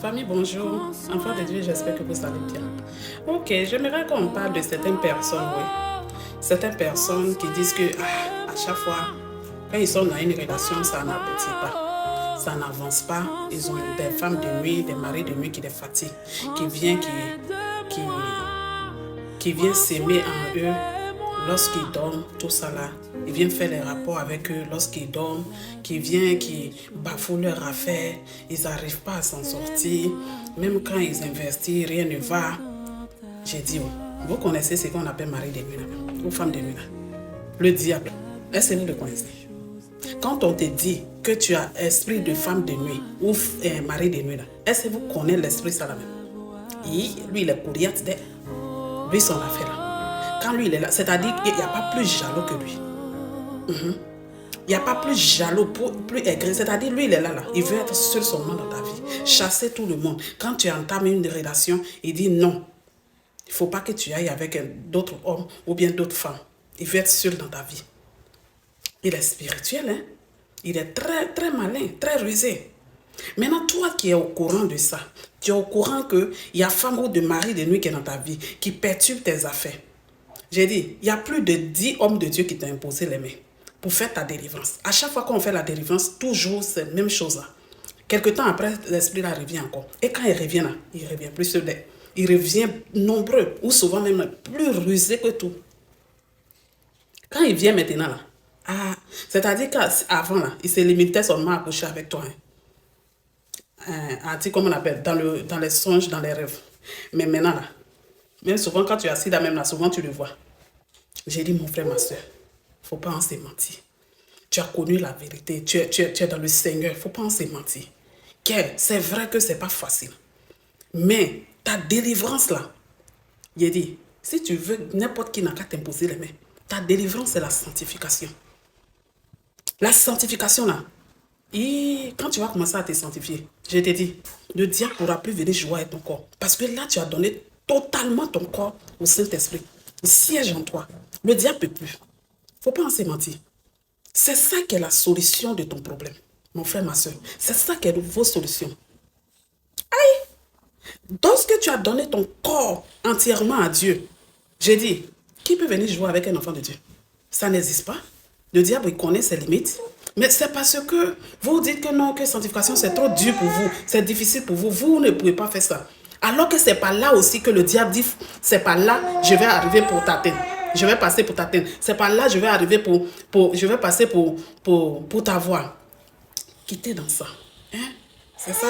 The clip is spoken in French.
Famille, bonjour. Enfants de Dieu, j'espère que vous allez bien. Ok, j'aimerais qu'on parle de certaines personnes, oui. Certaines personnes qui disent que à chaque fois, quand ils sont dans une relation, ça n'aboutit pas. Ça n'avance pas. Ils ont des femmes de nuit, des maris de nuit qui les fatiguent, qui, qui viennent s'aimer en eux lorsqu'ils dorment, tout ça là. Ils viennent faire des rapports avec eux lorsqu'ils dorment, qui bafouent leurs affaires, ils n'arrivent pas à s'en sortir. Même quand ils investissent, rien ne va. J'ai dit, oh, vous connaissez ce qu'on appelle mari de nuit là, ou femme de nuit là. Le diable. Est-ce que vous le connaissez? Quand on te dit que tu as esprit de femme de nuit ou mari de nuit là, est-ce que vous connaissez l'esprit ça là même? Lui, il est courriate, lui, son affaire là. Quand lui, il est là, c'est-à-dire qu'il n'y a pas plus jaloux que lui. Il n'y a pas plus jaloux, plus aigri. C'est-à-dire, lui, il est là. Il veut être seul seulement dans ta vie. Chasser tout le monde. Quand tu entames une relation, il dit non. Il ne faut pas que tu ailles avec d'autres hommes ou bien d'autres femmes. Il veut être seul dans ta vie. Il est spirituel, hein? Il est très, très malin, très rusé. Maintenant, toi qui es au courant de ça, tu es au courant qu'il y a femme ou de mari de nuit qui est dans ta vie, qui perturbe tes affaires. J'ai dit, il y a plus de 10 hommes de Dieu qui t'ont imposé les mains pour faire ta délivrance. À chaque fois qu'on fait la délivrance, toujours c'est la même chose là. Quelque temps après, l'esprit là revient encore. Et quand il revient là, il revient plus seul. Il revient nombreux, ou souvent même plus rusé que tout. Quand il vient maintenant là, c'est-à-dire qu'avant là, il se limitait seulement à coucher avec toi. Comme on appelle, dans les songes, dans les rêves. Mais maintenant là, même souvent quand tu es assis là même là, souvent tu le vois. J'ai dit, mon frère, ma soeur, il ne faut pas en se mentir. Tu as connu la vérité, tu es dans le Seigneur, il ne faut pas en se mentir. C'est vrai que ce n'est pas facile. Mais ta délivrance là, j'ai dit, si tu veux, n'importe qui n'a qu'à t'imposer les mains. Ta délivrance, c'est la sanctification. La sanctification là, quand tu vas commencer à te sanctifier, je t'ai dit, le diable ne pourra plus venir jouer avec ton corps. Parce que là, tu as donné totalement ton corps au Saint-Esprit. Il siège en toi. Le diable ne peut plus. Il ne faut pas en se mentir. C'est ça qui est la solution de ton problème. Mon frère, ma soeur. C'est ça qui est vos solutions. Lorsque tu as donné ton corps entièrement à Dieu, j'ai dit, qui peut venir jouer avec un enfant de Dieu? Ça n'existe pas. Le diable, il connaît ses limites. Mais c'est parce que vous dites que non, que sanctification, c'est trop dur pour vous. C'est difficile pour vous. Vous ne pouvez pas faire ça. Alors que c'est pas là aussi que le diable dit, c'est pas là, je vais arriver pour t'atteindre. Je vais passer pour t'atteindre. C'est pas là, je vais arriver je vais passer pour t'avoir. Quittez dans ça. Hein? C'est ça.